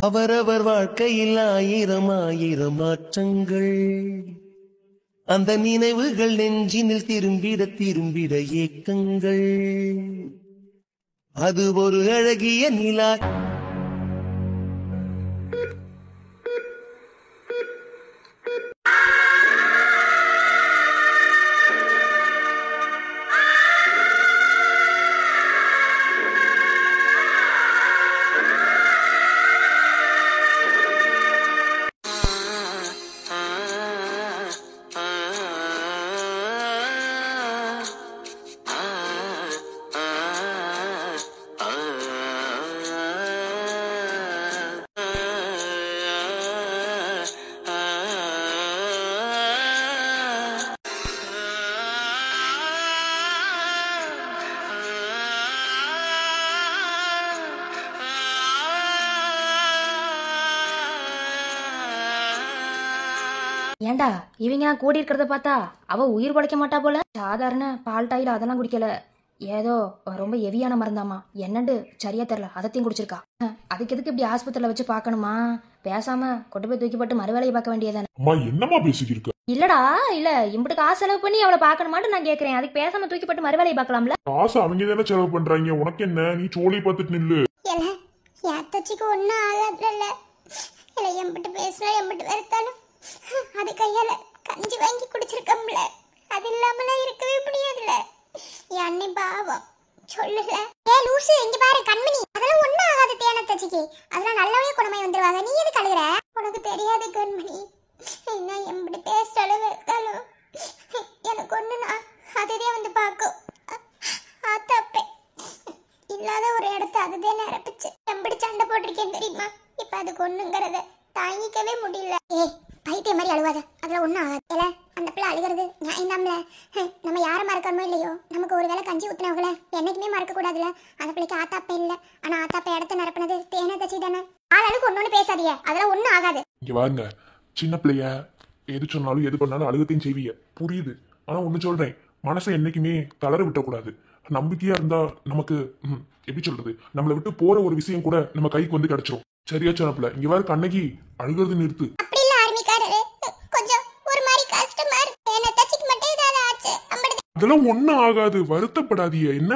அவரவர் வாழ்க்கையில் ஆயிரம் ஆயிரம் மாற்றங்கள், அந்த நினைவுகள் நெஞ்சினில் திரும்பிட திரும்பிட ஏக்கங்கள். அது ஒரு அழகிய நிலா. ஏண்டா இவங்க நான் கூடி இருக்கிறத பார்த்தா அவ உயிர் பழைக்க மாட்டா போல. சாதாரண பால் டாயில் அதெல்லாம் குடிக்கல, ஏதோ ரொம்ப ஹெவியான மருந்தாமா, என்னண்டு சரியா தெரியல, அதத்தையும் குடிச்சிருக்கா. அதுக்கு எதுக்கு இப்படி ஆஸ்பத்திரியில வச்சு பார்க்கணுமா? பேசாம கொண்டு போய் தூக்கி போட்டு மறுவேலையை பார்க்க வேண்டியதானே. என்னமா பேசிக்கிருக்க? இல்லடா இல்ல, இம்புட்டு காசு செலவு பண்ணி அவளை பார்க்கணுமான்னு நான் கேக்குறேன். அதுக்கு பேசாம தூக்கி போட்டு மறுவேலையை பார்க்கலாம்ல. காசு அவங்க தானே செலவு பண்றாங்க, உனக்கு என்ன? நீ சோழி பார்த்துட்டு நில்லு. யாத்தச்சிக்கு ஒன்னும் ஆகாதுல்ல. இல்ல எம்பிட்டு பேசினா எம்பிட்டு வெறுத்தாலும் அது கையால கஞ்சி வாங்கி குடிச்சிருக்கோம்ல, அது இல்லாமலாம் இருக்கவே முடியாதுல்ல. என் அண்ணி பாவம் சொல்லல. ஏ லூசு, இங்க பாரு கண்மணி, அதெல்லாம் ஒன்னும் ஆகாது தேனத்தச்சிக்கு, அதெல்லாம் நல்லாவே குணமாய் வந்துருவாங்க. நீ எது கழுகுற? உனக்கு தெரியாது கண்மணி, என்ன எம்பிட்டு பேசிட்டாலும் வெறுத்தாலும் எனக்கு ஒண்ணுனா அதுதே வந்து பார்க்கும். ஆத்தாப்பே இல்லாத ஒரு இடத்த அதுதே நிரப்பிச்சு எம்பிடி சண்டை போட்டிருக்கேன் தெரியுமா? இப்ப அதுக்கு ஒண்ணுங்கிறத தாங்கிக்கவே முடியல. ஏ பைத்திய மாதிரி அழுவாத, அதெல்லாம் ஒன்றும் ஆகாது. அந்த பிள்ளை அழுகிறது நியாயம்தான்ல. நம்ம யாரை மறக்கணுமோ இல்லையோ, நமக்கு ஒரு வேளை கஞ்சி ஊற்றினவங்கள என்னைக்குமே மறக்க கூடாதுல. அந்த பிள்ளைக்கு ஆத்தாப்பை இல்லை, ஆனா ஆத்தாப்பை இடத்த நிரப்பினது தேனை தச்சி தானே. ஆளாளுக்கு ஒன்னொன்னு பேசாதீங்க, அதெல்லாம் ஒன்றும் ஆகாது. இங்க வாங்க, சின்ன பிள்ளைய எது சொன்னாலும் எது பண்ணாலும் அழுகத்தையும் செய்வீங்க, புரியுது. ஆனா ஒண்ணு சொல்றேன், மனசை என்னைக்குமே தளர விட்டக்கூடாது. நம்பிக்கையா இருந்தா நமக்கு எப்படி சொல்றது, நம்மளை விட்டு போற ஒரு விஷயம் கூட நம்ம கைக்கு வந்து கிடைச்சிரும். சரியா சின்ன பிள்ளை? இங்க வாரு கண்ணகி, அழுகிறது நிறுத்து. அப்படி இல்ல ஆர்மிக்காரரு, கொஞ்சம் ஒரு மாதிரி கஷ்டமா இருக்கு. தேனை தச்சிக்கு மட்டும் ஏதாவது ஆச்சு அதெல்லாம் ஒண்ணும் ஆகாது, வருத்தப்படாதீங்க. என்ன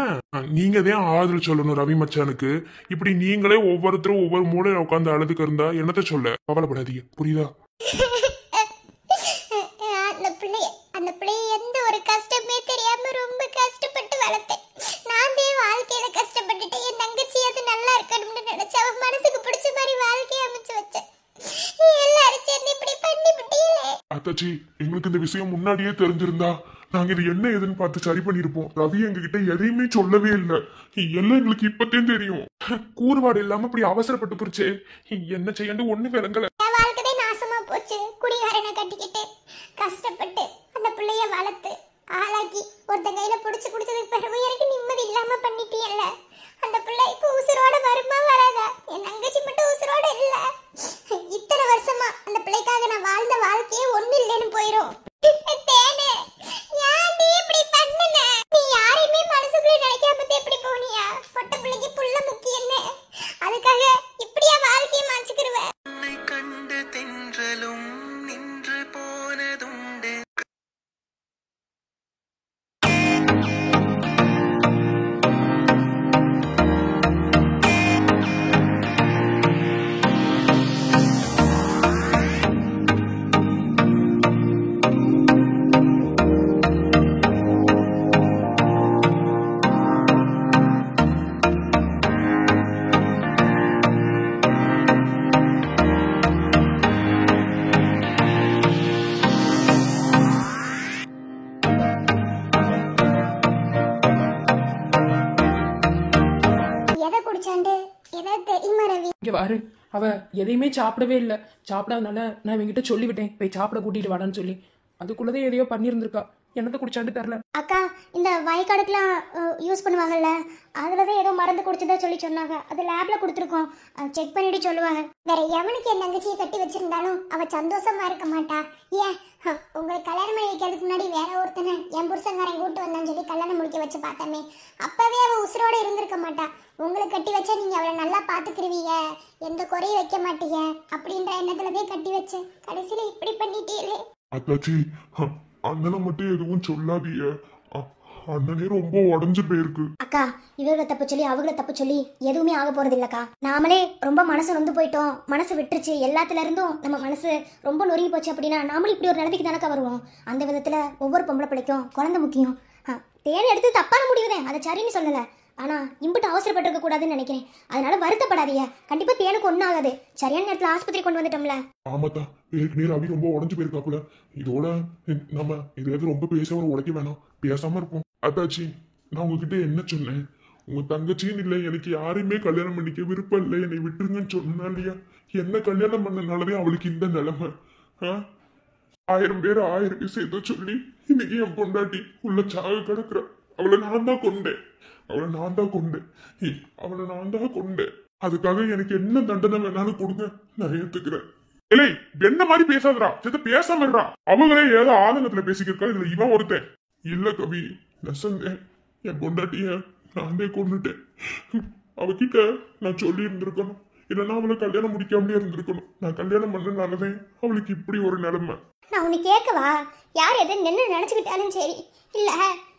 நீங்க தான் ஆறுதல் சொல்லணும் ரவி மச்சானுக்கு. இப்படி நீங்களே ஒவ்வொருத்தரும் ஒவ்வொரு மூலையில உட்காந்து அழுதுக்கு இருந்தா என்னத்த சொல்ல? கவலைப்படாதீங்க, புரியுதா? அந்த பிள்ளைய எந்த ஒரு கஷ்டமே தெரியாம ரொம்ப கஷ்டப்பட்டு வளர்த்தேன். நான் தான் வாழ்க்கையில கஷ்டப்பட்டுட்டு என் தங்கச்சி அது நல்லா இருக்கணும்னு நினைச்சு அவன் மனசுக்கு பிடிச்ச மாதிரி வாழ்க்கையை அமைச்சு வச்சேன். எல்லாரும் சேர்ந்து இப்படி பண்ணி விட்டீங்களே. அத்தாச்சி, எங்களுக்கு இந்த விஷயம் முன்னாடியே தெரிஞ்சிருந்தா நாங்க இது என்ன ஏதுன்னு பார்த்து சரி பண்ணிருப்போம். ரவி எங்ககிட்ட எதையுமே சொல்லவே இல்லை, எல்லாம் எங்களுக்கு இப்பத்தையும் தெரியும். கூறுபாடு இல்லாம இப்படி அவசரப்பட்டு போச்சு, என்ன செய்யணும் ஒண்ணு விளங்கல. என் வாழ்க்கை நாசமா போச்சு. குடிகாரனை கட்டிக்கிட்டு கஷ்டப்பட்டு அந்த பிள்ளைய வளர்த்து ஆளாக்கி ஒருத்தன் கையில புடிச்சு குடிச்சதுக்கு பிறகு எனக்கு நிம்மதி இல்லாம பண்ணிட்டீல்ல. அந்த பிள்ளை இப்ப உசுரோட வருமா வராதா? என் தங்கச்சி மட்டும் உசுரோட இல்ல. இத்தனை வருஷமா அந்த பிள்ளைக்காக நான் வாழ்ந்த வாழ்க்கையே ஒண்ணு இல்லைன்னு போயிரும். தேனே, ஏன் நீ இப்படி பண்ணுன? நீ யாரையுமே மனசுக்குள்ள நினைக்காம எப்படி போனியா? பொட்ட பிள்ளைக்கு புள்ள முக்கியன்னு அதுக்காக இப்படியா வாழ்க்கையை மாச்சுக்கிருவ? கண்டு தென்றலும் நின்று போனதுண்டு. இங்க வாரு, அவ எதையுமே சாப்பிடவே இல்லை. சாப்பிடாதனால நான் இவங்கிட்ட சொல்லிவிட்டேன், போய் சாப்பிட கூட்டிட்டு வாடான்னு சொல்லி. அதுக்குள்ளதே எதையோ பண்ணியிருந்திருக்கா. என்னத்தை குடிச்சான்னு தெரியல. அக்கா இந்த வயக்காடுக்கெல்லாம் யூஸ் பண்ணுவாங்கல்ல, அதில் தான் ஏதோ மருந்து குடிச்சதா சொல்லி சொன்னாங்க. அது லேப்ல கொடுத்துருக்கோம், செக் பண்ணிட்டு சொல்லுவாங்க. வேற எவனுக்கு என் தங்கச்சியை கட்டி வச்சிருந்தாலும் அவ சந்தோஷமா இருக்க மாட்டா. ஏன் உங்களுக்கு கல்யாணம் பண்ணி வைக்கிறதுக்கு முன்னாடி வேற ஒருத்தனை என் புருஷங்காரன் கூட்டு வந்தான்னு சொல்லி கல்யாணம் முடிக்க வச்சு பார்த்தமே, அப்பவே அவ உசுரோட இருந்திருக்க மாட்டா. உங்களுக்கு கட்டி வச்சா நீங்க அவளை நல்லா பாத்துக்கிருவீங்க, எந்த குறையும் வைக்க மாட்டீங்க அப்படின்ற எண்ணத்துல போய் கட்டி வச்சேன். கடைசியில இப்படி பண்ணிட்டீங்களே. அத்தாச்சி, அண்ணனை மட்டும் எதுவும் சொல்லாதீங்க. அண்ணனே ரொம்ப உடஞ்சு போயிருக்கு. அக்கா இவர்களை தப்பு சொல்லி அவங்கள தப்பு சொல்லி எதுவுமே ஆக போறது இல்லக்கா. நாமளே ரொம்ப மனசு நொந்து போயிட்டோம், மனசு விட்டுருச்சு, எல்லாத்துல இருந்தும் நம்ம மனசு ரொம்ப நொறுங்கி போச்சு அப்படின்னா நாமளும் இப்படி ஒரு நிலைமைக்கு தானக்கா வருவோம். அந்த விதத்துல ஒவ்வொரு பொம்பளை பிள்ளைக்கும் குழந்தை முக்கியம். தேன் எடுத்து தப்பான முடிவுதேன், அதை சரின்னு சொல்லல. ஆனா இம்பிட்டு அவசரப்பட்டிருக்க கூடாதுன்னு நினைக்கிறேன். அதனால வருத்தப்படாதீங்க, கண்டிப்பா தேனுக்கு ஒன்னும் ஆகாது. சரியான நேரத்துல ஆஸ்பத்திரி கொண்டு வந்துட்டோம்ல. ஆமாத்தா, ஏற்கனவே ரவி ரொம்ப உடஞ்சு போயிருக்காப்புல. இதோட நம்ம எதாவது ரொம்ப பேச ஒரு உழைக்க வேணாம், பேசாம இருப்போம். அத்தாச்சி, நான் உங்ககிட்ட என்ன சொன்னேன்? உங்க தங்கச்சின்னு இல்லை, எனக்கு யாரையுமே கல்யாணம் பண்ணிக்க விருப்பம் இல்லை, என்னை விட்டுருங்கன்னு சொன்னா இல்லையா? என்ன கல்யாணம் பண்ணனாலதான் அவளுக்கு இந்த நிலைமை. 1000 பேர் 1000 விஷயத்த சொல்லி இன்னைக்கு என் பொண்டாட்டி உள்ள சாக கிடக்குற. அவளை நான் தான் கொண்டேன். அதுக்காக எனக்கு என்ன தண்டனை வேணாலும் கொடுங்க, நான் ஏத்துக்கிறேன். இல்லை, என்ன மாதிரி பேசாதடா, சேர்த்து பேசாம இருடா. அவங்களே ஏதோ ஆதங்கத்துல பேசிக்கிறா, இதுல இவன் ஒருத்தன். இல்ல கவி, நெசந்தேன். என் பொண்டாட்டிய நானே கொண்டுட்டேன். அவகிட்ட நான் சொல்லி இருந்திருக்கணும், இல்லைன்னா அவளை கல்யாணம் முடிக்காமலே இருந்திருக்கணும். நான் கல்யாணம் பண்ணனாலதான் அவளுக்கு இப்படி ஒரு நிலைமை. நான் உன்னை கேட்கவா? யார் எதை நின்று நினைச்சுக்கிட்டாலும் சரி, இல்ல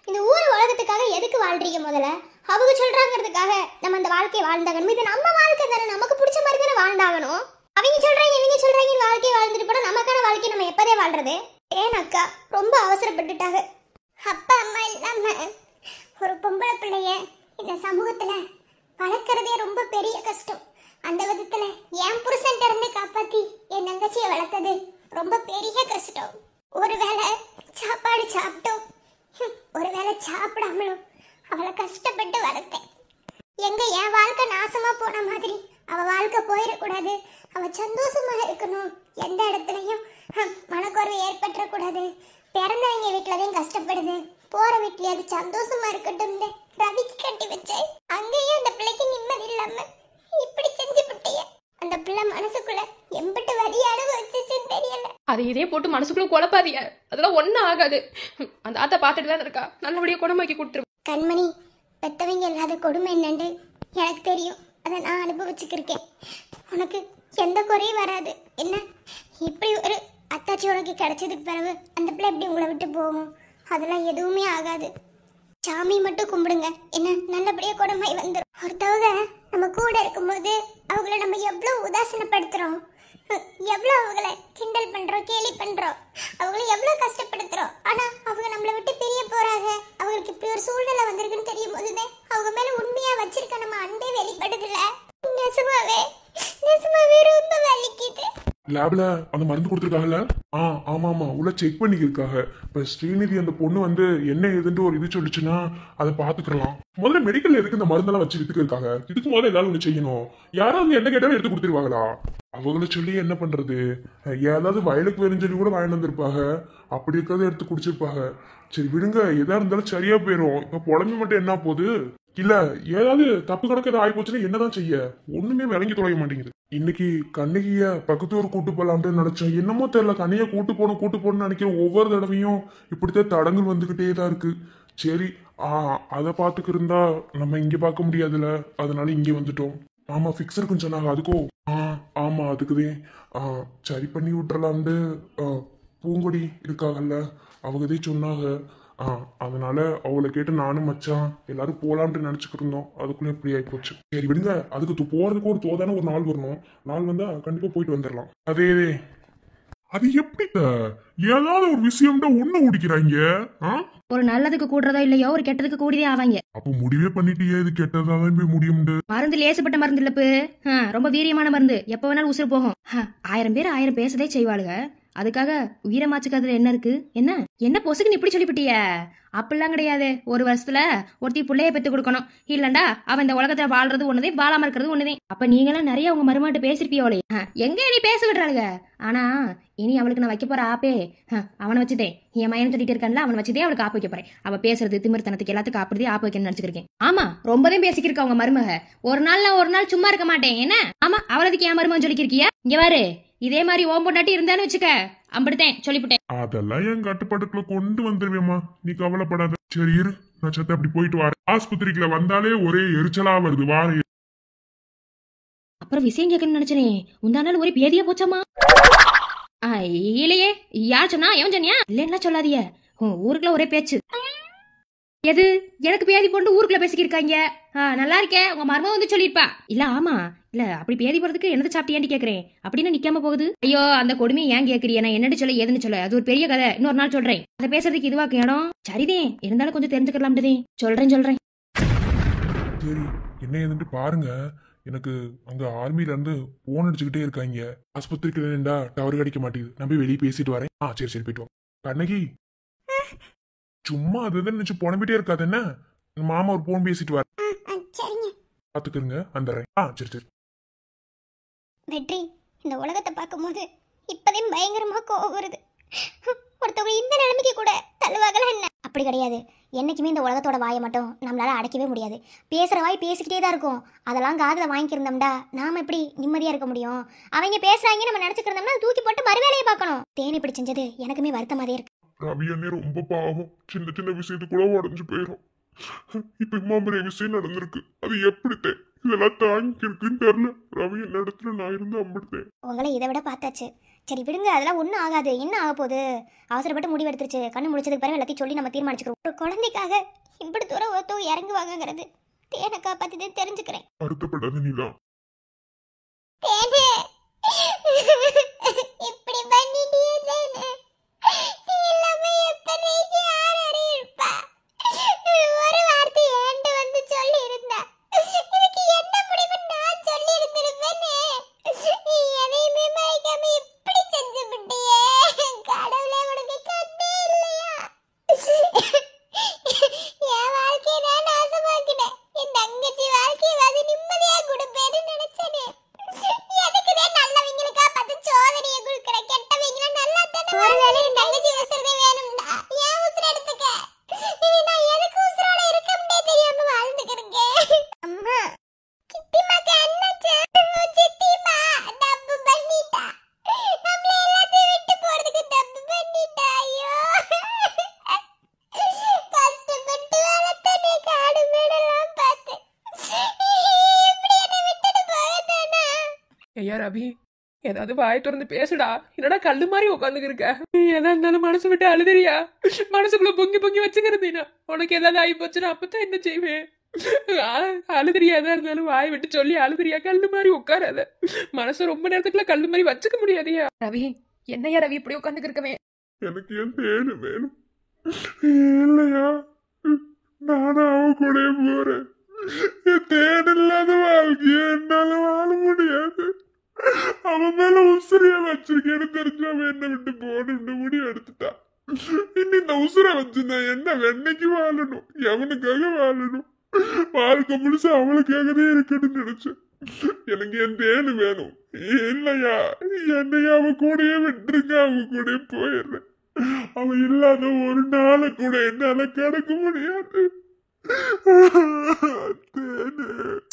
இந்த ஊர் உலகத்துக்காக எதுக்கு வாழ்றீங்க? முதல்ல அவங்க சொல்றாங்கிறதுக்காக நம்ம அந்த வாழ்க்கையை வாழ்ந்தாகணும். இது நம்ம வாழ்க்கை தானே, நமக்கு பிடிச்ச மாதிரி தானே வாழ்ந்தாகணும். அவங்க சொல்றாங்க இவங்க சொல்றாங்க வாழ்க்கையை வாழ்ந்துட்டு போனா நமக்கான வாழ்க்கை நம்ம எப்பதே வாழ்றது? ஏன் அக்கா ரொம்ப அவசரப்பட்டுட்டாங்க. அப்பா அம்மா இல்லாம ஒரு பொம்பளை பிள்ளைய இந்த சமூகத்துல வளர்க்கறதே ரொம்ப பெரிய கஷ்டம். அந்த விதத்துல என் புருஷன் இருந்து காப்பாத்தி என் தங்கச்சியை வளர்த்தது ரொம்ப பெரிய கஷ்டம். ஒருவேளை சாப்பாடு சாப்பிட்டோம், ஒருவேளை சாப்பிடாமலும் அவளை கஷ்டப்பட்டு வளர்த்தேன். எங்க என் வாழ்க்கை நாசமா போன மாதிரி அவ வாழ்க்கை போயிடக்கூடாது, அவ சந்தோஷமா இருக்கணும், எந்த இடத்துலயும் மனக்குறைவு ஏற்பட்டுறக்கூடாது. பிறந்தவங்க வீட்டுலதான் கஷ்டப்படுது, போற வீட்லயாவது சந்தோஷமா இருக்கட்டும். ரவிக்கு கட்டி வச்சேன், அங்கேயும் அந்த பிள்ளைக்கு நிம்மதி இல்லாம இப்படி செஞ்சு விட்டிய. அந்த பிள்ளை மனசுக்குள்ள எம்பிட்டு வரி அனுபவிச்சுன்னு தெரியல. அதை இதே போட்டு மனசுக்குள்ள குழப்பாதீங்க, அதெல்லாம் ஒன்றும் ஆகாது. அந்த ஆத்தா பார்த்துட்டு தான் இருக்கா, நல்லபடியாக குணமாக்கி கொடுத்துருவோம். கண்மணி, பெத்தவங்க இல்லாத கொடுமை என்னன்னு எனக்கு தெரியும், அதை நான் அனுபவிச்சுக்கிருக்கேன். உனக்கு எந்த குறையும் வராது. என்ன இப்படி ஒரு அத்தாச்சி உனக்கு கிடைச்சதுக்கு பிறகு அந்த பிள்ளை எப்படி உங்களை விட்டு போகும்? அதெல்லாம் எதுவுமே ஆகாது. சாமி மட்டும் கும்பிடுங்க, என்ன நல்லபடியாக குணமாய் வந்துடும். ஒருத்தவங்க நம்ம கூட இருக்கும்போது அவங்கள நம்ம எவ்வளோ உதாசீனப்படுத்துகிறோம், எவ்வளோ அவங்கள கிண்டல் பண்ணுறோம், கேலி பண்ணுறோம், அவங்கள எவ்வளோ கஷ்டப்படுத்துகிறோம். ஆனால் அவங்க நம்மளை விட்டு பிரிய போகிறாங்க, அவங்களுக்கு இப்படி ஒரு சூழ்நிலை வந்திருக்குன்னு தெரியும் போதுதான் அவங்க மேலே உண்மையாக வச்சிருக்க நம்ம அன்பே வெளிப்படுதில்ல. நெசமாவே ரொம்ப வலிக்குது. லேப்ல அந்த மருந்து கொடுத்துருக்காங்கல்ல? ஆமா ஆமா, உள்ள செக் பண்ணிக்கிருக்காங்க. இப்ப ஸ்ரீநிதி அந்த பொண்ணு வந்து என்ன ஏதுன்னு ஒரு இது சொல்லிச்சுன்னா அதை பாத்துக்கலாம். முதல்ல மெடிக்கல் எதுக்கு இந்த மருந்தெல்லாம் வச்சு வித்துக்கு இருக்காங்க? இதுக்கு முதல்ல எல்லாரும் ஒண்ணு செய்யணும். யாராவது என்ன கேட்டாலும் எடுத்து கொடுத்துருவாங்களா? அவங்கள சொல்லி என்ன பண்றது? ஏதாவது வயலுக்கு வேணும்னு சொல்லி கூட வாங்கிட்டு வந்திருப்பாங்க, அப்படி இருக்கிறத எடுத்து குடிச்சிருப்பாங்க. சரி விடுங்க, எதா இருந்தாலும் சரியா போயிடும். இப்ப புலம்பி மட்டும் என்ன போகுது? இல்ல ஏதாவது தப்பு கணக்கு ஏதாவது ஆகி போச்சுன்னா என்னதான் செய்ய? ஒண்ணுமே விளங்கி தொலைய மாட்டேங்குது. இன்னைக்கு கண்ணகிய பக்கத்தூர் கூட்டு போலாம்னு நினைச்சேன், என்னமோ தெரியல, கண்ணைய கூட்டு போகணும்னு நினைக்கிறேன். ஒவ்வொரு தடவையும் இப்படித்தான் தடங்கள் வந்துகிட்டே தான் இருக்கு. சரி அதை பாத்துக்கு இருந்தா நம்ம இங்க பார்க்க முடியாதுல, அதனால இங்க வந்துட்டோம். ஆமா ஃபிக்ஸ் இருக்குன்னு சொன்னாங்க, அதுக்கும் ஆமா அதுக்குதான் சரி பண்ணி விட்டுறலாம்னு பூங்கொடி இருக்காங்கல்ல, அவங்கதே சொன்னாங்க. அதனால அவளை கேட்டு நானும் மச்சான் எல்லாரும் போலாம்னு நினைச்சுக்கிட்டு இருந்தோம். அதுக்குள்ள இப்படி ஆகி போச்சு. சரி விடுங்க, அதுக்கு போறதுக்கு ஒரு தோதான ஒரு நாள் வரணும். நாள் வந்தா கண்டிப்பா போயிட்டு வந்துடலாம். அதே அது எப்படி ஏதாவது ஒரு விஷயம்டா ஒண்ணு குடிக்கிறாங்க. ஒரு நல்லதுக்கு கூடுறதோ இல்லையோ ஒரு கெட்டதுக்கு கூடிதே ஆவாங்க. அப்ப முடிவே பண்ணிட்டியே, இது கெட்டதாதான் போய் முடியும். மருந்து லேசுப்பட்ட மருந்து இல்லப்பு, ரொம்ப வீரியமான மருந்து, எப்ப வேணாலும் உசுறு போகும். 1000 பேர் 1000 பேசதே செய்வாளுங்க. அதுக்காக உயிரை மாச்சுக்கிறதுல என்ன இருக்கு? என்ன என்ன பொசுக்குன்னு இப்படி சொல்லிவிட்டிய? அப்படிலாம் கிடையாது. ஒரு வருஷத்துல ஒருத்தி பிள்ளைய பெத்து கொடுக்கணும். இல்லண்டா அவன் இந்த உலகத்துல வாழ்றது ஒண்ணுதே, வாழாம இருக்கிறது ஒண்ணுதே. அப்ப நீங்க எல்லாம் நிறைய உங்க மருமாட்டு பேசிருப்பியோலே. எங்க நீ பேச விடுறாளுங்க. ஆனா இனி அவளுக்கு நான் வைக்க போற ஆப்பே அவனை வச்சுதே. என் மயன் சொல்லிட்டு இருக்கான்ல, அவனை வச்சுதே அவளுக்கு ஆப்பு வைக்க போறேன். அவ பேசுறது திமிர்த்தனத்துக்கு எல்லாத்துக்கும் ஆப்புறதே ஆப்பு வைக்கணும்னு நினைச்சிருக்கேன். ஆமா, ரொம்பவே பேசிக்கிருக்க உங்க மருமக. ஒரு நாள் நான் ஒரு நாள் சும்மா இருக்க மாட்டேன். என்ன? ஆமா, அவளதுக்கு என் மருமகன் சொல்லிக்கிருக்கியா? இங்க பாரு, இதே மாதிரி ஓம் பொண்டாட்டி இருந்தான்னு வச்சுக்க, அம்பிடுத்தேன் சொல்லிவிட்டேன். அதெல்லாம் என் கட்டுப்பாட்டுக்குள்ள கொண்டு வந்துருவேம்மா, நீ கவலைப்படாத. சரி இரு, நான் சத்த அப்படி போயிட்டு வரேன். ஆஸ்பத்திரிக்குள்ள வந்தாலே ஒரே எரிச்சலா வருது. வார அப்புறம் விஷயம் கேட்கணும்னு நினைச்சனே, உந்தானால ஒரே பேதியா போச்சாமா? இல்லையே, யார் சொன்னா? எவன் சொன்னியா? இல்லன்னா சொல்லாதிய. ஊருக்குள்ள ஒரே பேச்சு. எது எனக்கு பேதி போட்டு ஊருக்குள்ள பேசிக்கிருக்காங்க. நல்லா இருக்கேன், உங்க மர்மம் வந்து சொல்லிருப்பா. இல்ல ஆமா, இல்ல அப்படி பேதி போறதுக்கு என்னது சாப்பிட்டியான்னு கேக்குறேன். அப்படின்னா நிக்காம போகுது. ஐயோ, அந்த கொடுமையை ஏன் கேக்குறிய? நான் என்னன்னு சொல்ல ஏதுன்னு சொல்ல, அது ஒரு பெரிய கதை. இன்னொரு நாள் சொல்றேன். அதை பேசுறதுக்கு இதுவாக்கு இடம் சரிதே. இருந்தாலும் கொஞ்சம் தெரிஞ்சுக்கலாம்டே. சொல்றேன். சரி, என்ன ஏதுன்ட்டு பாருங்க. எனக்கு அங்க ஆர்மில இருந்து போன் அடிச்சுக்கிட்டே இருக்காங்க. ஆஸ்பத்திரிக்கு நின்றா டவர் கிடைக்க மாட்டேங்குது. நான் போய் வெளியே பேசிட்டு வரேன். சரி போயிட்டு வாங்க. கண்ணகி, சும்மா அதுதான் நினைச்சு புலம்பிட்டே இருக்காது. என்ன மாமா ஒரு போன் பேசிட்டு வர சரிங்க. பாத்துக்கிறங்க, வந்துடுறேன். சரி. வெற்றி, இந்த உலகத்தை பார்க்கும்போது இப்பதே பயங்கரமா கோவம் வருது. ஒருத்தவங்க இந்த நிலைமைக்கு கூட தள்ளுவாங்களா என்ன? அப்படி கிடையாது. என்னைக்குமே இந்த உலகத்தோட வாயை மட்டும் நம்மளால அடைக்கவே முடியாது. பேசுற வாய் பேசிக்கிட்டே தான் இருக்கும். அதெல்லாம் காதுல வாங்கிக்கிருந்தோம்டா நாம எப்படி நிம்மதியா இருக்க முடியும்? அவங்க பேசுறாங்க நம்ம நினைச்சுக்கிருந்தோம்னா தூக்கி போட்டு மறுவேலையை பார்க்கணும். தேனி இப்படி செஞ்சது எனக்குமே வருத்தமாதே இருக்கு. ரவி அண்ணே ரொம்ப பாவம். சின்ன விஷயத்து கூட உடஞ்சு போயிடும். இப்ப இம்மா பெரிய விஷயம் நடந்திருக்கு. அது எப்படி இதெல்லாம் தாங்கிருக்குன்னு தெரியல. ரவி என்ன இடத்துல நான் இருந்து அம்பிடுத்தேன். உங்களை இதை விட பார்த்தாச்சு. சரி விடுங்க, அதெல்லாம் ஒன்றும் ஆகாது. என்ன ஆக போகுது? அவசரப்பட்டு முடிவு எடுத்துருச்சு. கண்ணு முடிச்சதுக்கு பிறகு எல்லாத்தையும் சொல்லி நம்ம தீர்மானிச்சுக்கிறோம். ஒரு குழந்தைக்காக இப்படி தூரம் ஒருத்தவங்க இறங்குவாங்கிறது தேனை காப்பாத்தி தெரிஞ்சுக்கிறேன். வருத்தப்படாத நீலா. இப்படி பண்ணிட்டியே தேனே. நீ இல்லாம எப்படி யார் அறியிருப்பா? ஒரு வார்த்தை ஏண்டு வந்து சொல்லி இருந்தா இதுக்கு என்ன முடிவு நான் சொல்லி இருந்திருப்பேனே. நீ எதையுமே மறைக்காம இப்படி செஞ்சு விட்டியே. கடவுளே, உனக்கு கண்ணே இல்லையா? என் வாழ்க்கையை நான் நாசமாக்கிட்டேன். என் தங்கச்சி வாழ்க்கையை வந்து நிம்மதியா கொடுப்பேன்னு நினைச்சேனே. எனக்குதான் நல்லவங்களுக்கா பார்த்து சோதனையை கொடுக்குற. கெட்டவங்கள நல்லா தானே. ஒருவேளை என் தங்கச்சி உசுரே வேணும்டா, ஏன் உசுர எடுத்துக்க? இனி நான் எதுக்கு உசுரோட இருக்கே தெரியாம வாழ்ந்துக்கிறேங்க. அம்மா, சித்திமாக்கு என்னாச்சு? சித்திமா தப்பு பண்ணிட்டா. நம்மள எல்லாத்தையும் விட்டு போறதுக்கு தப்பு பண்ணிட்டா. ஐயோ, கஷ்டப்பட்டு வளர்த்தனே, காடு மேடெல்லாம் பார்த்து. இப்படி என்னை விட்டுட்டு போகத்தானா? ஐயா ரவி, ஏதாவது வாயை திறந்து பேசுடா. என்னடா கல்லு மாதிரி உட்காந்துக்கு இருக்க? நீ எதா இருந்தாலும் மனசு விட்டு அழுதுறியா? மனசுக்குள்ள பொங்கி வச்சுக்கிறதுனா உனக்கு ஏதாவது ஆகி போச்சுன்னா அப்பதான் என்ன செய்வேன்? அழுதுறியா? எதா இருந்தாலும் வாயை விட்டு சொல்லி அழுதுறியா? கல்லு மாதிரி உட்காராத. மனசு ரொம்ப நேரத்துக்குள்ள கல்லு மாதிரி வச்சுக்க முடியாதையா? ரவி, என்னையா ரவி இப்படி உட்காந்துக்கு இருக்கவே? எனக்கு ஏன் தேனு வேணும் இல்லையா? நானும் அவ கூட போறேன். என் தேன் இல்லாத வாழ்க்கைய என்னால வாழ முடியாது. அவன் மேல உசுரிய வச்சிருக்கேன்னு தெரிஞ்சு அவன் என்ன விட்டு போகணும்னு முடிவு எடுத்துட்டா. இன்னும் இந்த உசுரை வச்சு நான் என்ன வெண்ணைக்கு வாழணும்? எவனுக்காக வாழணும்? வாழ்க்கை முழுசு அவளுக்காகவே இருக்குன்னு நினைச்சேன். எனக்கு என் தேனு வேணும். இல்லையா, என்னையா அவ கூடயே விட்டுருங்க. அவ கூட போயிடுறேன். அவ இல்லாத ஒரு நாளை கூட என்னால கிடக்க முடியாது.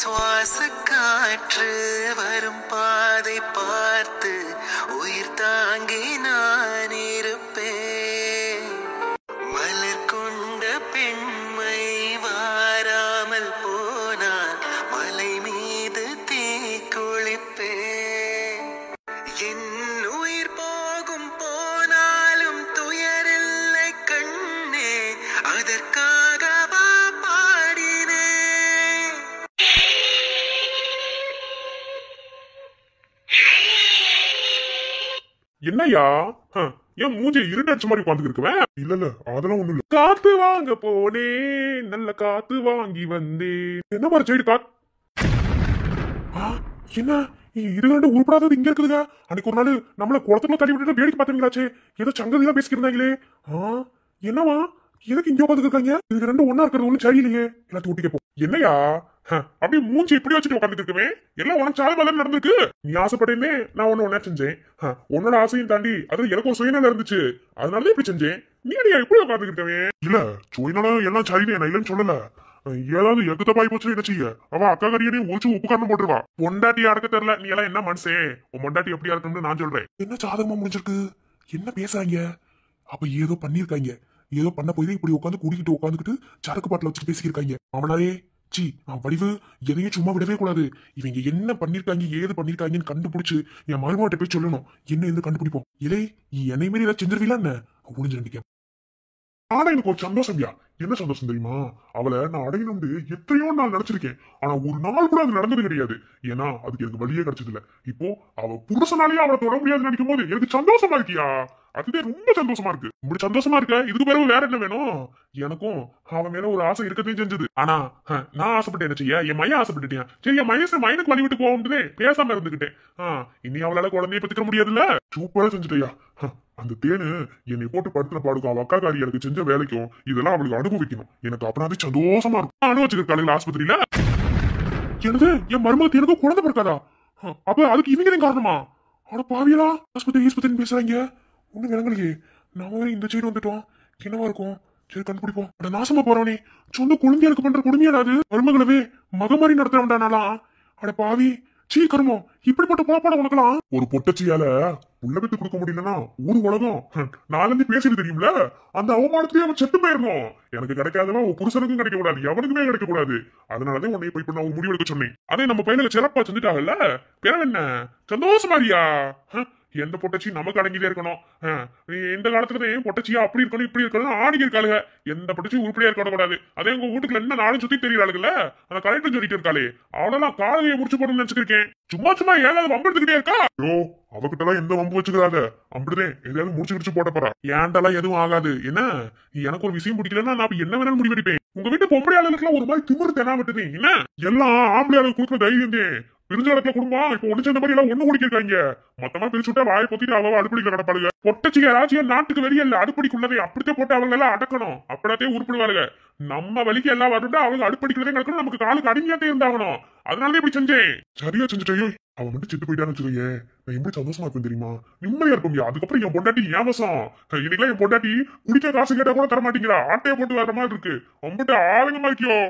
சுவாச காற்று வரும் பாதை பார்த்து உயிர் தாங்கி நான் இருப்பேன். மலர் கொண்ட பெண்மை வாராமல் போனால் மலை மீது தீ குளிப்பேன். என் உயிர் போகும் போனாலும் துயரில்லை கண்ணே, அதற்காகவா பாடினேன். என்னையா ஏன் மூஞ்சி இருண்டடிச்ச மாதிரி உட்காந்து இருக்குவேன்? இல்ல அதெல்லாம் ஒண்ணும் இல்ல. காத்து வாங்க போனே, நல்ல காத்து வாங்கி வந்தேன். என்ன மாதிரி சைடு என்ன இது ரெண்டு உருப்படாதது இங்க இருக்குதுங்க. அன்னைக்கு ஒரு நாள் நம்மள குளத்துக்குள்ள தள்ளி விட்டுட்டு வேடிக்கை பார்த்தீங்களாச்சே, ஏதோ சங்கதிலாம் பேசிக்கிருந்தாங்களே. என்னவா எதுக்கு இங்க உட்காந்து இருக்காங்க? இது ரெண்டும் ஒன்னா இருக்கிறது ஒண்ணு சரியில்லையே. எல்லாத்தையும் ஊட்டி கேட்போம். என்னையா அப்படியே மூஞ்சி இப்படி வச்சுட்டு உட்காந்துட்டு இருக்கவே, எல்லாம் உனக்கு சாதமா தானே நடந்திருக்கு. நீ ஆசைப்பட்டேன்னே நான் ஒண்ணு செஞ்சேன். உன்னோட ஆசையும் தாண்டி அது எனக்கு ஒரு சுயநலம் இருந்துச்சு, அதனாலதான் இப்படி செஞ்சேன். நீ அடியா இப்படி உட்காந்துட்டு இருக்கவே? இல்ல சுயநலம் எல்லாம் சரியில்லை, நான் இல்லைன்னு சொல்லல. ஏதாவது எக்கு தப்பாய் போச்சு என்ன செய்ய? அவ அக்கா கறியனையும் ஒழிச்சு உப்பு காரணம் போட்டுருவா. பொண்டாட்டி அடக்க தெரியல, நீ எல்லாம் என்ன மனசே? உன் பொண்டாட்டி எப்படி இருக்கணும்னு நான் சொல்றேன். என்ன சாதகமா முடிஞ்சிருக்கு? என்ன பேசுறாங்க? அப்ப ஏதோ பண்ணிருக்காங்க, ஏதோ பண்ண போய் இப்படி உட்காந்துக்கிட்டு சரக்கு பாட்டில வச்சு பேசியிருக்காங்க. அவனாலே சி வடிவு எதையும் சும்மா விடவே கூடாது. இவங்க என்ன பண்ணிருக்காங்க ஏது பண்ணிருக்காங்கன்னு கண்டுபிடிச்சு என் மருமகிட்ட போய் சொல்லணும். என்ன எது கண்டுபிடிப்போம். இலே என்னை மாரி ஏதாவது செஞ்சிருவீங்களா என்ன? ஒளிஞ்சிருக்கேன். ஆனா எனக்கு ஒரு சந்தோஷம்யா. என்ன சந்தோஷம் தெரியுமா? அவளை நான் அடையணும்னு எத்தனையோ நாள் நினைச்சிருக்கேன். ஆனா ஒரு நாள் கூட அது நடந்தது கிடையாது. ஏன்னா அதுக்கு எனக்கு வழியே கிடைச்சது இல்ல. இப்போ அவ புருஷனாலேயே அவளை தொட முடியாது நினைக்கும் போது எனக்கு சந்தோஷமா இருக்கியா? அதுவே ரொம்ப சந்தோஷமா இருக்கு. இப்படி சந்தோஷமா இருக்க இதுக்கு பிறகு வேற என்ன வேணும்? எனக்கும் அவன் மேல ஒரு ஆசை இருக்கத்தையும் செஞ்சது. ஆனா நான் ஆசைப்பட்டேன் என்ன செய்ய? என் மையன் ஆசைப்பட்டுட்டேன். சரி என் மையனுக்கு வழி விட்டு போகும்போதே பேசாம இருந்துகிட்டேன். இனி அவளால குழந்தைய பத்திக்க முடியாதுல்ல. சூப்பரா செஞ்சுட்டியா. அந்த தேனு என்னை போட்டு படுத்துன பாடுக்கும் அவ அக்கா காரி எனக்கு செஞ்ச வேலைக்கும் இதெல்லாம் அவளுக்கு அனுபவிக்கணும். எனக்கு அப்படின்னாவே சந்தோஷமா இருக்கும். அனுபவிச்சிருக்காளுங்க ஆஸ்பத்திரியில. எனது என் மருமகத்து எனக்கும் குழந்தை பிறக்காதா? அப்ப அதுக்கு இவங்க தான் காரணமா? ஆனா பாவியலா ஆஸ்பத்திரி பேசுறாங்க. ஒண்ணு விளங்கலையே. நாம வேற இந்த சைடு வந்துட்டோம். என்னவா இருக்கும்? சரி கண்டுபிடிப்போம். அட நாசமா போறவனே, சொந்த குழந்தைகளுக்கு பண்ற கொடுமையாடாது. மருமகளவே மகமாரி நடத்துறவன்டானாலாம். அட பாவி சீக்கிரமோ இப்படிப்பட்ட பாப்பாட உனக்கலாம். ஒரு பொட்டச்சியால உள்ள விட்டு கொடுக்க முடியலன்னா ஊரு உலகம் நாலந்து பேசிட்டு தெரியும்ல. அந்த அவமானத்திலேயே அவன் செத்து போயிடணும். எனக்கு கிடைக்காதவன் உன் புருஷனுக்கும் கிடைக்க கூடாது, எவனுக்குமே கிடைக்க கூடாது. அதனாலதான் உன்னை போய் நான் முடிவு எடுக்க சொன்னேன். அதே நம்ம பையனுக்கு சிறப்பா செஞ்சுட்டாங்கல்ல, பிறகு என்ன சந்தோஷமாரியா? எந்த பொட்டச்சி நமக்கு அடங்கிட்டே இருக்கணும். இந்த காலத்துலதான் பொட்டச்சியா அப்படி இருக்கணும் இப்படி இருக்கணும் ஆடிக்கு இருக்காளுங்க. எந்த பொட்டச்சி உருப்படியா இருக்க கூடாது. அதே உங்க வீட்டுக்குள்ள என்ன நாளும் சுத்தி தெரியறாளுங்கல்ல, அந்த கலெக்டர் சொல்லிட்டு இருக்காளே அவளெல்லாம் காலையை முடிச்சு போடணும்னு நினைச்சிருக்கேன். சும்மா ஏதாவது வம்பு எடுத்துக்கிட்டே இருக்கா? ஐயோ அவகிட்ட எல்லாம் எந்த வம்பு வச்சுக்கிறாத. அப்படிதான் எதையாவது முடிச்சு போட்ட போறா. ஏன்டெல்லாம் எதுவும் ஆகாது. என்ன எனக்கு ஒரு விஷயம் பிடிக்கலன்னா நான் என்ன வேணாலும் முடிவெடுப்பேன். உங்க வீட்டு பொம்பளை ஆளுகளுக்கு ஒரு மாதிரி திமிரு தெனா விட்டுது. என்ன எல்லாம் ஆம்பளை ஆளுக்கு கொடுக்குற தைரியம் தான். பிரிஞ்சாலத்துல குடும்பம் இப்ப ஒண்ணு சேர்ந்த மாதிரி எல்லாம் ஒண்ணு குடிக்கிறாங்க. மொத்தமா பிரிச்சு விட்டா வாயை பொத்திட்டு அவ அடுப்படிக்கல கிடப்பாளுங்க. பொட்டச்சிங்க யாராச்சும் நாட்டுக்கு வெளியே இல்ல அடுப்படிக்குள்ளதே அப்படித்தான் போட்டு அவங்க எல்லாம் அடக்கணும். அப்படியே உருப்பிடுவாளுங்க. நம்ம வலிக்கு எல்லாம் வரட்டா அவங்க அடுப்படிக்கிறதே கிடக்கணும். நமக்கு காலுக்கு அடங்கியாத்தே இருந்தாகணும். அதனாலதான் இப்படி செஞ்சேன். சரியா செஞ்சுட்டே. அவன் மட்டும் செத்து போயிட்டான்னு வச்சுக்கோங்க, நான் எப்படி சந்தோஷமா இருப்பேன் தெரியுமா? நிம்மதியா இருப்போம். அதுக்கப்புறம் என் பொண்டாட்டி ஏவசம். இன்னைக்கெல்லாம் என் பொண்டாட்டி குடிக்க காசு கேட்டா கூட தர மாட்டேங்கிறா. ஆட்டையை போட்டு வர மாதிரி இருக்கு. அம்பிட்டு ஆளுங்கமா இருக்கியோ.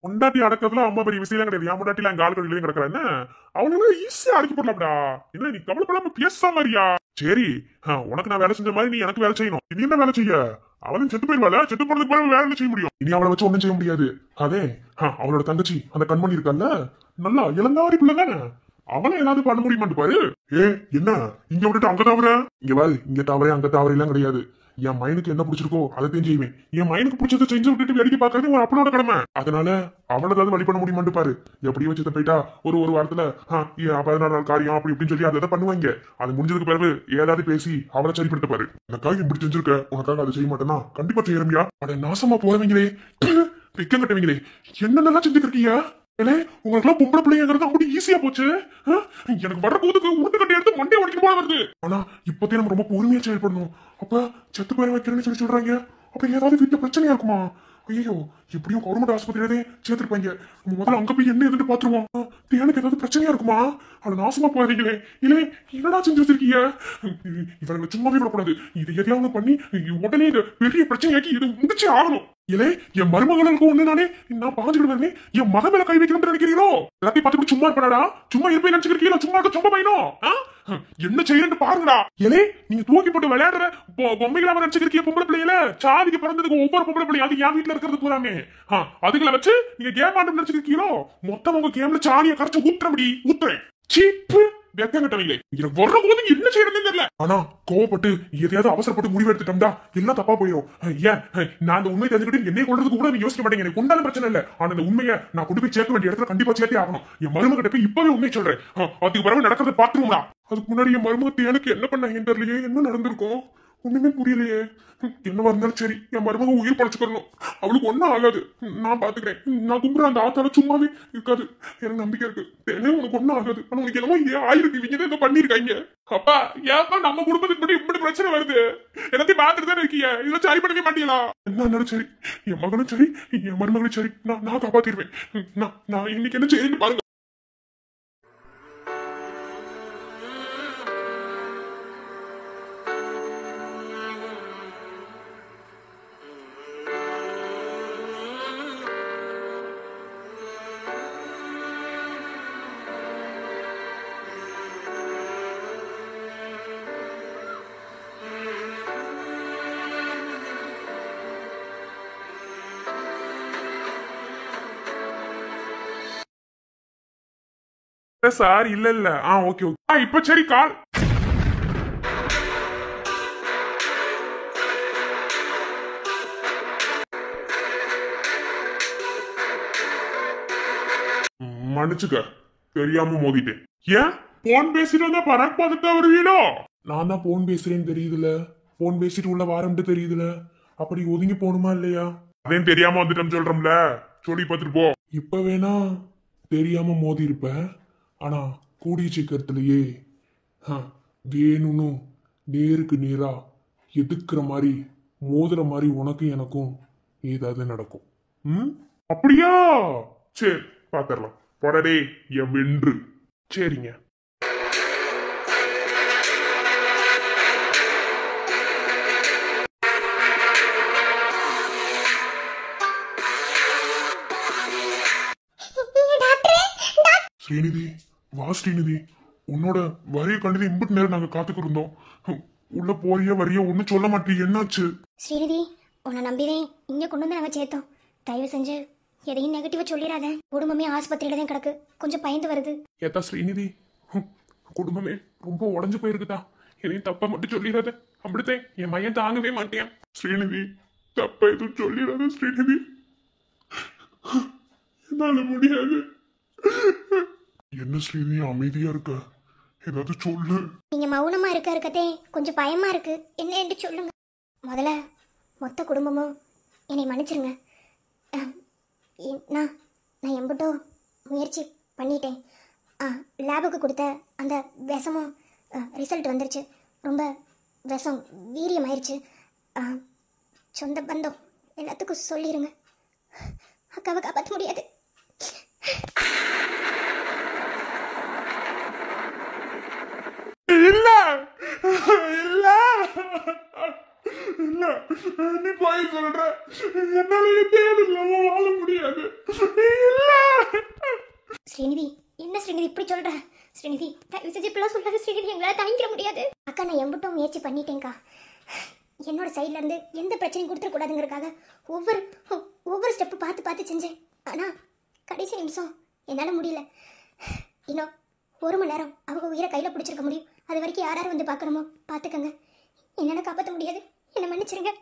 பொண்டாட்டி அடக்கிறதுல அம்மா பெரிய விஷயம் கிடையாது. என் பொண்டாட்டில எங்க ஆளுக்கடியிலையும் கிடக்குறா. என்ன அவனுக்கு ஈஸியா அடக்கி போடலாம்டா. என்ன நீ கவலைப்படாம பேச மாதிரியா? சரி உனக்கு நான் வேலை செஞ்ச மாதிரி நீ எனக்கு வேலை செய்யணும். நீ என்ன வேலை செய்ய? அவளும் செத்து போயிருவாள். செத்து போனதுக்கு பிறகு வேலை செய்ய முடியும். இனி அவளை வச்சு ஒண்ணும் செய்ய முடியாது. அதே அவளோட தங்கச்சி அந்த கண்மணி இருக்கல்ல, நல்லா இளந்தாரி பிள்ளை தானே, அவனை ஏதாவது பண்ண முடியுமான்னு பாரு. என்ன இங்க விட்டுட்டு அங்க தவற? இங்க பாரு, இங்க தவறே அங்க தவற எல்லாம் கிடையாது. என் மைனுக்கு என்ன பிடிச்சிருக்கோ அதை செய்வேன். என் மைனுக்கு பிடிச்சதை செஞ்சு விட்டுட்டு வேடிக்கை பார்க்கறது ஒரு அப்பனோட கடமை. அதனால அவனை ஏதாவது வழி பண்ண முடியுமான்னு பாரு. எப்படி வச்சு போயிட்டா ஒரு வாரத்துல 14 நாள் காரியம் அப்படி இப்படின்னு சொல்லி அதை பண்ணுவாங்க. அது முடிஞ்சதுக்கு பிறகு ஏதாவது பேசி அவளை சரிப்படுத்த பாரு. எனக்காக இப்படி செஞ்சிருக்க, உனக்காக அதை செய்ய மாட்டேன்னா கண்டிப்பா செய்யறமியா? அட நாசமா போறவங்களே, வெக்கம் கட்டவங்களே, என்னென்னலாம் செஞ்சுருக்கீங்க? உங்களுக்கு எல்லாம் பொம்பளை பிள்ளைங்கிறது அப்படி ஈஸியா போச்சு. எனக்கு வர போதுக்கு உருட்டு கட்டி எடுத்து மண்டே உடைக்க போல வருது. ஆனா இப்போதே நம்ம ரொம்ப பொறுமையா செயல்படணும். அப்ப செத்து பேர வைக்கிறேன்னு சொல்லி சொல்றாங்க. அப்ப ஏதாவது வீட்டுல பிரச்சனையா இருக்குமா? ஐயோ எப்படியும் கவர்மெண்ட் ஆஸ்பத்திரியிலே சேர்த்திருப்பாங்க. முதல்ல அங்க போய் என்ன எதுன்னு பாத்துருவோம். எனக்கு ஏதாவது பிரச்சனையா இருக்குமா? அது நாசமா போறீங்களே. இல்ல என்னடா செஞ்சு வச்சிருக்கீங்க? இவங்களை சும்மாவே விடக்கூடாது. இது எதையாவது பண்ணி உடனே இந்த பெரிய பிரச்சனையாக்கி இது முடிச்சே ஆகணும். இல்ல என் மருமகளுக்கு ஒண்ணு நானே நான் பாஞ்சுடுவேன். என் மக மேல கை வைக்கணும்னு நினைக்கிறீங்களோ? எல்லாத்தையும் பார்த்துட்டு சும்மா இருப்படா. சும்மா இருப்பேன் நினைச்சுக்கிறீங்களோ? சும்மா இருக்க சும்மா பையனோ என்ன செய்யறேன்னு பாருங்கடா. ஏலே நீங்க தூக்கி போட்டு விளையாடுற பொம்மைகளா நினைச்சுக்கிறீங்க. பொம்பளை பிள்ளைல சாதிக்கு பிறந்ததுக்கு ஒவ்வொரு பொம்பளை பிள்ளை அது என் வீட்டுல இருக்கிறது பூராமே அதுகளை வச்சு நீங்க கேம் ஆட்டம் நினைச்சுக்கிறீங்களோ? மொத்தம் உங்க கேம்ல சாணியை கரைச்சு ஊத்துறேன். சீப்பு வெக்கங்கட்டவங்களே, எனக்கு வர்ற போது என்ன செய்யறதுன்னு தெரியல. ஆனா கோவப்பட்டு எதையாவது அவசரப்பட்டு முடிவு எடுத்துட்டோம்டா எல்லாம் தப்பா போயிடும். ஏன் நான் அந்த உண்மையை தெரிஞ்சுக்கிட்டு என்னை கொள்றதுக்கு கூட யோசிக்க மாட்டேங்க. எனக்கு கொண்டாலும் பிரச்சனை இல்ல. ஆனா அந்த உண்மையை நான் கொண்டு போய் சேர்க்க வேண்டிய இடத்துல கண்டிப்பா சேர்த்தே ஆகணும். என் மருமகிட்ட போய் இப்பவே உண்மை சொல்றேன். அதுக்கு பிறகு நடக்கிறத பாத்துருவோம்டா. அதுக்கு முன்னாடி என் மருமகத்தை எனக்கு என்ன பண்ணாங்கன்னு தெரியலையே. என்ன நடந்திருக்கும்? ஒண்ணுமே புரியலையே. என்னவா இருந்தாலும் சரி, என் மருமக உயிர் பழச்சுக்கணும். அவளுக்கு ஒன்னும் ஆகாது. நான் பாத்துக்கிறேன். நான் கும்புற அந்த ஆத்தால சும்மாவே இருக்காது. எனக்கு நம்பிக்கை இருக்கு. தேனே உனக்கு ஒன்னும் ஆகாது. ஆனா உனக்கு என்னமோ ஆயிருக்கு. இவங்க தான் ஏதோ பண்ணிருக்காங்க. அப்பா ஏப்பா நம்ம குடும்பத்துக்கு மட்டும் இப்படி பிரச்சனை வருது? எல்லாத்தையும் பாத்துட்டு தானே இருக்கீங்க. இதெல்லாம் சரி பண்ணவே மாட்டீங்களா? என்ன இருந்தாலும் சரி, என் மகனும் சரி, என் மருமகளும் சரி, நான் காப்பாத்திடுவேன். நான் இன்னைக்கு என்ன செய்யறேன்னு பாருங்க. சார் இல்ல ஓகே இப்ப சரி கால். மன்னிச்சுக்க, தெரியாம மோதிட்டேன். ஏன் போன் பேசிட்டு வந்தா பராக் பார்த்துட்டு வருவீனோ? நான் தான் போன் பேசுறேன்னு தெரியுதுல, போன் பேசிட்டு உள்ள வாரம்ட்டு தெரியுதுல, அப்படி ஒதுங்கி போகணுமா இல்லையா? அதையும் தெரியாம வந்துட்டோம் சொல்றோம்ல, சொல்லி பார்த்துட்டு போ. இப்ப வேணா தெரியாம மோதி இருப்பேன், ஆனா கூடிய சீக்கிரத்திலேயே வேணும்னு நேருக்கு நேரா எதுக்குற மாதிரி மோதுற மாதிரி உனக்கு எனக்கும் ஏதாவது நடக்கும். அப்படியா? சரி பாத்திரலாம். போடடே என் வென்று. சரிங்க. ஸ்ரீநிதி வா ஸ்ரீநிதி, உன்னோட வரிய கண்டது இம்புட்டு நேரம் நாங்க காத்துக்கு இருந்தோம். உள்ள போறியா வரியா ஒன்னும் சொல்ல மாட்டீங்க, என்னாச்சு? ஸ்ரீநிதி, உன்னை நம்பிதான் இங்க கொண்டு வந்து நாங்க சேர்த்தோம். தயவு செஞ்சு எதையும் நெகட்டிவா சொல்லிடாத. குடும்பமே ஆஸ்பத்திரியில தான் கிடக்கு, கொஞ்சம் பயந்து வருது. ஏத்தா ஸ்ரீநிதி, குடும்பமே ரொம்ப உடஞ்சு போயிருக்குதா, எதையும் தப்பா மட்டும் சொல்லிடாத. அப்படித்தான் என் மையம் தாங்கவே மாட்டேன். ஸ்ரீநிதி தப்பா எதுவும் சொல்லிடாத ஸ்ரீநிதி, என்னால முடியாது. என்ன ஸ்ரீநிதி அமைதியா இருக்க, ஏதாவது சொல்லு. நீங்க மௌனமா இருக்கத்தே கொஞ்சம் பயமா இருக்கு. என்ன என்று சொல்லுங்க. முதல்ல மொத்த குடும்பமும் என்னை மன்னிச்சிருங்க. நான் எம்பிட்டோ முயற்சி பண்ணிட்டேன். லேபுக்கு கொடுத்த அந்த விஷமும் ரிசல்ட் வந்துருச்சு. ரொம்ப விஷம் வீரியமாயிருச்சு. சொந்த பந்தம் எல்லாத்துக்கும் சொல்லிடுங்க. அக்காவை காப்பாற்ற முடியாது. இல்ல இல்ல இல்ல, நீ போய் சொல்ற, என்னால தேவையில்லாம வாழ முடியாது. இல்ல ஸ்ரீநிதி, என்ன ஸ்ரீநிதி இப்படி சொல்ற? ஸ்ரீநிதி தயவு செஞ்சு இப்பெல்லாம் சொல்லாத ஸ்ரீநிதி, எங்களால் தாங்கிக்க முடியாது. அக்கா நான் எம்பிட்டும் முயற்சி பண்ணிட்டேன்க்கா. என்னோட சைட்ல இருந்து எந்த பிரச்சனையும் கொடுத்துடக்கூடாதுங்கிறதுக்காக ஒவ்வொரு ஸ்டெப்பு பார்த்து பார்த்து செஞ்சேன். ஆனா கடைசி நிமிஷம் என்னால் முடியல. இன்னும் 1 மணி நேரம் அவங்க உயிரை கையில் பிடிச்சிருக்க முடியும். அது வரைக்கும் யார் யார் வந்து பார்க்கணுமோ பார்த்துக்கங்க. என்னால் காப்பாற்ற முடியாது, என்னை மன்னிச்சிருங்க.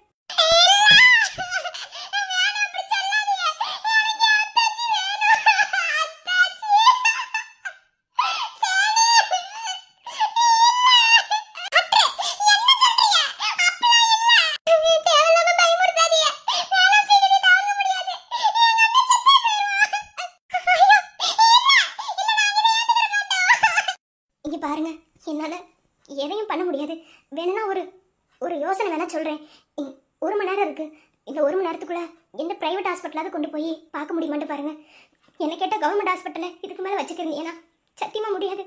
இங்கே பாருங்க, என்னால் எதையும் பண்ண முடியாது. வேணும்னா ஒரு யோசனை வேணா சொல்கிறேன். 1 மணி நேரம் இருக்குது. இந்த 1 மணி நேரத்துக்குள்ளே எந்த ப்ரைவேட் ஹாஸ்பிட்டலாவது கொண்டு போய் பார்க்க முடியுமான்னு பாருங்க. என்ன கேட்டால் கவர்மெண்ட் ஹாஸ்பிட்டலில் இதுக்கு மேலே வச்சுக்கிறீங்க. ஏன்னா சத்தியமாக முடியாது.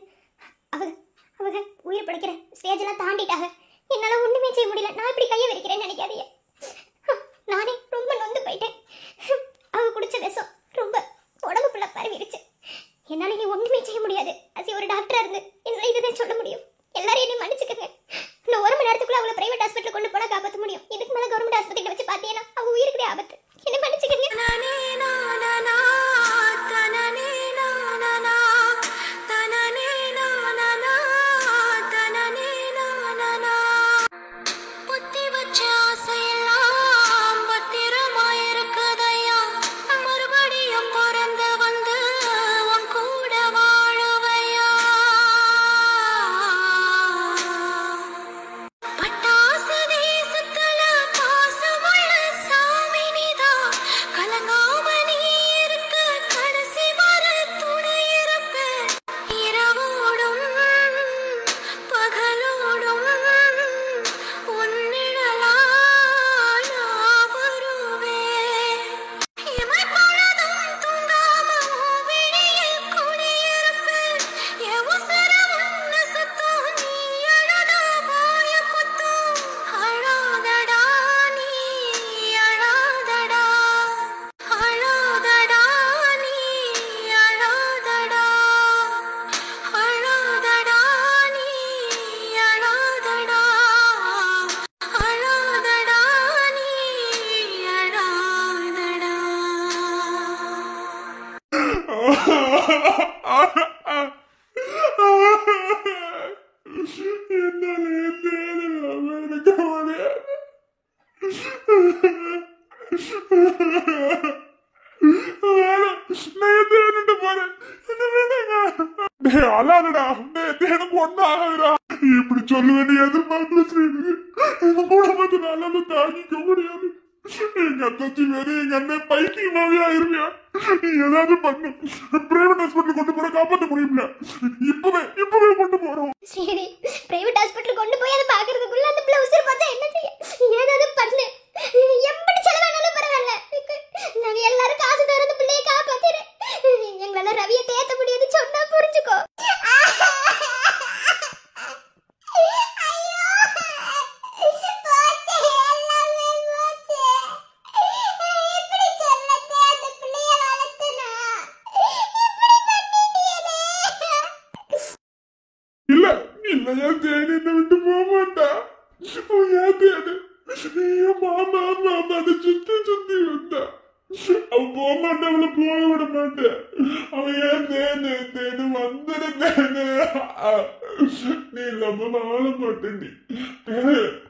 அவங்க உயிர் பிடிக்கிற ஸ்டேஜெல்லாம் தாண்டிட்டாங்க. என்னால் ஒன்றுமே செய்ய முடியல. நான் இப்படி கையை விரிக்கிறேன்னு நினைக்காதீங்க. நானே ரொம்ப நொந்து போயிட்டேன். அவங்க குடிச்ச விஷம் ரொம்ப உடம்பு ஃபுல்லாக பரவிடுச்சு. என்னால் இனி ஒன்றுமே செய்ய முடியாது. அது ஒரு டாக்டராக இருந்து என்னால் இதுதான் சொல்ல முடியும். எல்லாரும் என்னை மன்னிச்சுக்கங்க. இன்னும் 1 மணி நேரத்துக்குள்ள அவங்கள பிரைவேட் ஹாஸ்பிட்டல் கொண்டு போனால் காப்பாற்ற முடியும். இதுக்கு மேலே கவர்மெண்ட் ஹாஸ்பிட்டல் வச்சு பார்த்தீங்கன்னா அவங்க உயிருக்குதே ஆபத்து. என்னை மன்னிச்சுக்கங்க. என்னால எனக்கு முடியாது. அழாதடா, எனக்கு ஒன்னும் ஆகாதுடா. இப்படி சொல்லுவேன் எதிர்பார்க்கல ஸ்ரீநிதி. எங்க குடும்பத்தை நல்லா தாங்கிக்க முடியாது. எங்க அத்தாச்சி வேற எங்க அண்ணன் பைத்தியமாவே ஆயிருவியா? நீ ஏதாவது பண்ணு. பிரைவேட் ஹாஸ்பிட்டல் கொண்டு போற காப்பாற்ற முடியல. இப்பவே கொண்டு போறோம். சரி, பிரைவேட் ஹாஸ்பிட்டல் கொண்டு போய் அதை பாக்குறதுக்குள்ள அந்த பிளவுசர் பார்த்தா என்ன செய்ய? ஏதாவது பண்ணு. எப்படி செலவானாலும் பரவாயில்ல. நாங்க எல்லாரும் காசு தரது பிள்ளையை காப்பாத்திரு. எங்களால ரவியை தேத்த முடியாது சொன்னா புரிஞ்சுக்கோ. என் தேடி என்னை விட்டு போக மாட்டா. என் தேடு மாமா மாமான்னு சுத்தி வந்தா. அவ போக மாட்டா, அவளை போக விட மாட்டேன். அவன் ஏன் தேடு தேடு வந்துடு தேடு. நீ இல்லாம வாழ மாட்டேன்.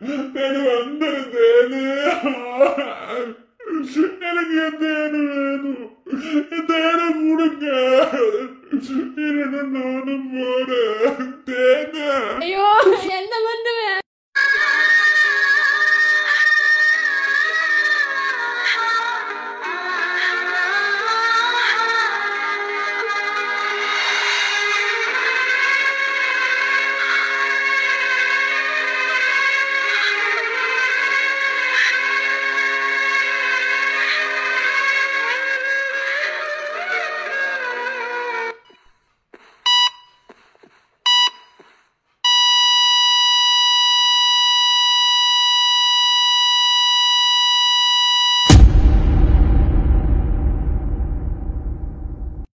நீ தேடு வந்துடு தேடு. எனக்கு என் தேடு வேணும். என் தேட கொடுங்க. இல்லைன்னா நானும் போறேன்.